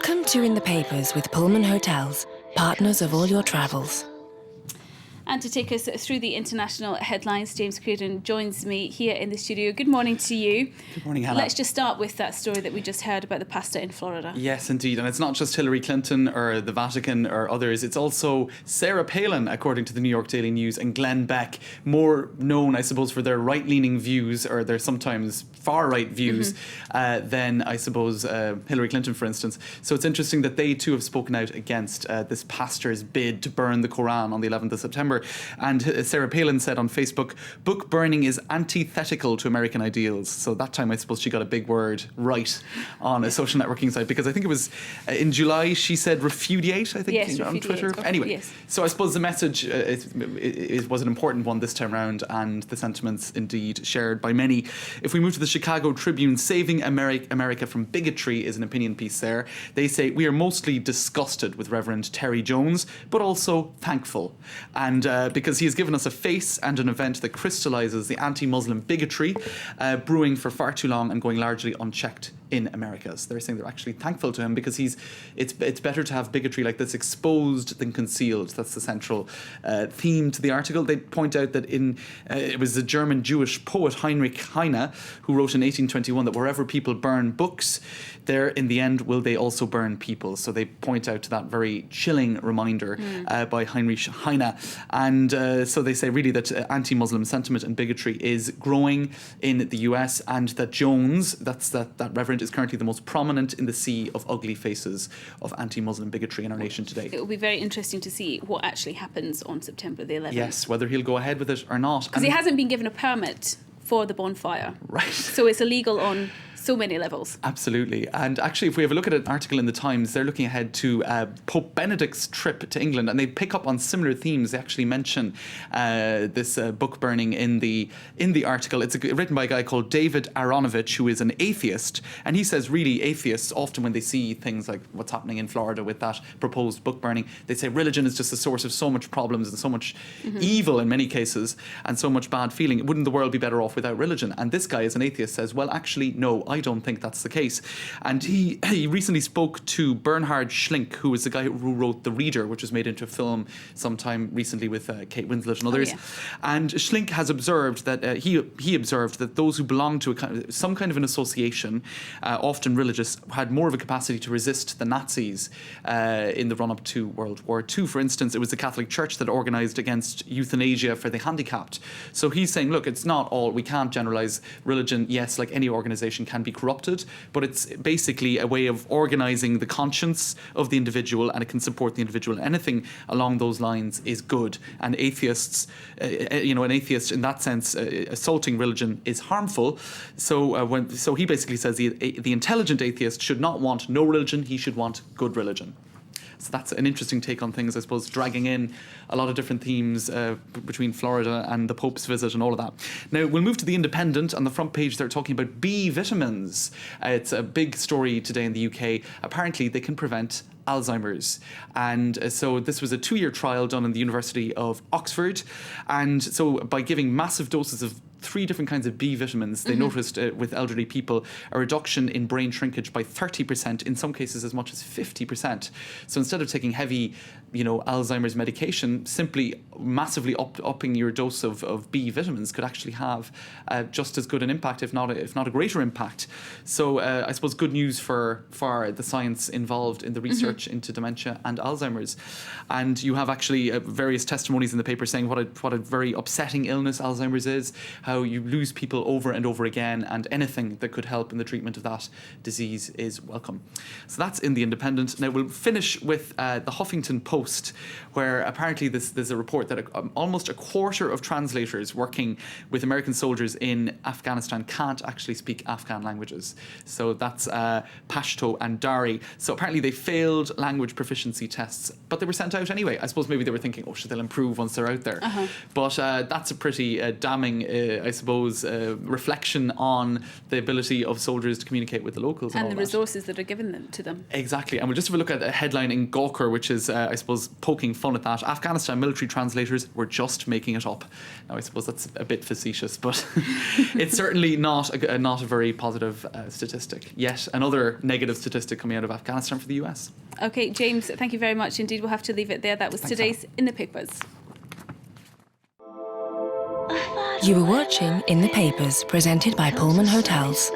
Welcome to In the Papers with Pullman Hotels, partners of all your travels. And to take us through the international headlines, James Creedon joins me here in the studio. Good morning to you. Good morning, Hannah. Let's just start with that story that we just heard about the pastor in Florida. Yes, indeed. And it's not just Hillary Clinton or the Vatican or others. It's also Sarah Palin, according to the New York Daily News, and Glenn Beck, more known, I suppose, for their right-leaning views or their sometimes far-right views than, I suppose, Hillary Clinton, for instance. So it's interesting that they too have spoken out against this pastor's bid to burn the Koran on the 11th of September. And Sarah Palin said on Facebook, book burning is antithetical to American ideals. So that time, I suppose, she got a big word right on a social networking site, because I think it was in July she said repudiate, I think, on repudiate. Twitter. Okay, anyway, yes. So I suppose the message it was an important one this time around, and the sentiments indeed shared by many. If we move to the Chicago Tribune, Saving America from Bigotry is an opinion piece there. They say, we are mostly disgusted with Reverend Terry Jones, but also thankful. And because he has given us a face and an event that crystallises the anti-Muslim bigotry brewing for far too long and going largely unchecked in America. So they're saying they're actually thankful to him because it's better to have bigotry like this exposed than concealed. That's the central theme to the article. They point out that it was the German Jewish poet Heinrich Heine who wrote in 1821 that wherever people burn books, there in the end will they also burn people. So they point out to that very chilling reminder by Heinrich Heine. And so they say really that anti-Muslim sentiment and bigotry is growing in the US, and that Jones, that reverend, is currently the most prominent in the sea of ugly faces of anti-Muslim bigotry in our nation today. It will be very interesting to see what actually happens on September the 11th. Yes, whether he'll go ahead with it or not. Because he hasn't been given a permit for the bonfire. Right. So it's illegal on so many levels. Absolutely. And actually, if we have a look at an article in the Times, they're looking ahead to Pope Benedict's trip to England, and they pick up on similar themes. They actually mention this book burning in the article. It's written by a guy called David Aronovich, who is an atheist, and he says really atheists often, when they see things like what's happening in Florida with that proposed book burning, they say religion is just the source of so much problems and so much evil in many cases and so much bad feeling. Wouldn't the world be better off without religion? And this guy, as an atheist, says, well, actually, no, I don't think that's the case. And he recently spoke to Bernhard Schlink, who is the guy who wrote The Reader, which was made into a film sometime recently with Kate Winslet and others. And Schlink has observed that he observed that those who belong to some kind of an association, often religious, had more of a capacity to resist the Nazis in the run-up to World War II. For instance, it was the Catholic Church that organised against euthanasia for the handicapped. So he's saying, look, it's not all, we can't generalise religion. Yes, like any organisation can be corrupted, but it's basically a way of organising the conscience of the individual, and it can support the individual. Anything along those lines is good. And atheists, an atheist in that sense, assaulting religion is harmful. So he basically says the intelligent atheist should not want no religion, he should want good religion. So that's an interesting take on things, I suppose, dragging in a lot of different themes between Florida and the Pope's visit and all of that. Now, we'll move to The Independent. On the front page, they're talking about B vitamins. It's a big story today in the UK. Apparently, they can prevent Alzheimer's. And so this was a 2-year trial done in the University of Oxford. And so by giving massive doses of 3 different kinds of B vitamins, they noticed with elderly people a reduction in brain shrinkage by 30%, in some cases as much as 50%. So instead of taking heavy, Alzheimer's medication, simply massively upping your dose of B vitamins could actually have just as good an impact, if not a greater impact. So I suppose good news for the science involved in the research into dementia and Alzheimer's. And you have actually various testimonies in the paper saying what a very upsetting illness Alzheimer's is, how you lose people over and over again, and anything that could help in the treatment of that disease is welcome. So that's in The Independent. Now we'll finish with the Huffington Post, where apparently there's a report that almost a quarter of translators working with American soldiers in Afghanistan can't actually speak Afghan languages. So that's Pashto and Dari. So apparently they failed language proficiency tests, but they were sent out anyway. I suppose maybe they were thinking, they'll improve once they're out there. But that's a pretty damning I suppose, reflection on the ability of soldiers to communicate with the locals and And all the that. resources that are given to them. Exactly. And we'll just have a look at a headline in Gawker, which is, I suppose, poking fun at that. Afghanistan military translators were just making it up. Now, I suppose that's a bit facetious, but it's certainly not a very positive statistic. Yet another negative statistic coming out of Afghanistan for the US. Okay, James, thank you very much indeed. We'll have to leave it there. That was Thanks, today's In the Papers. You were watching In the Papers, presented by Pullman Hotels.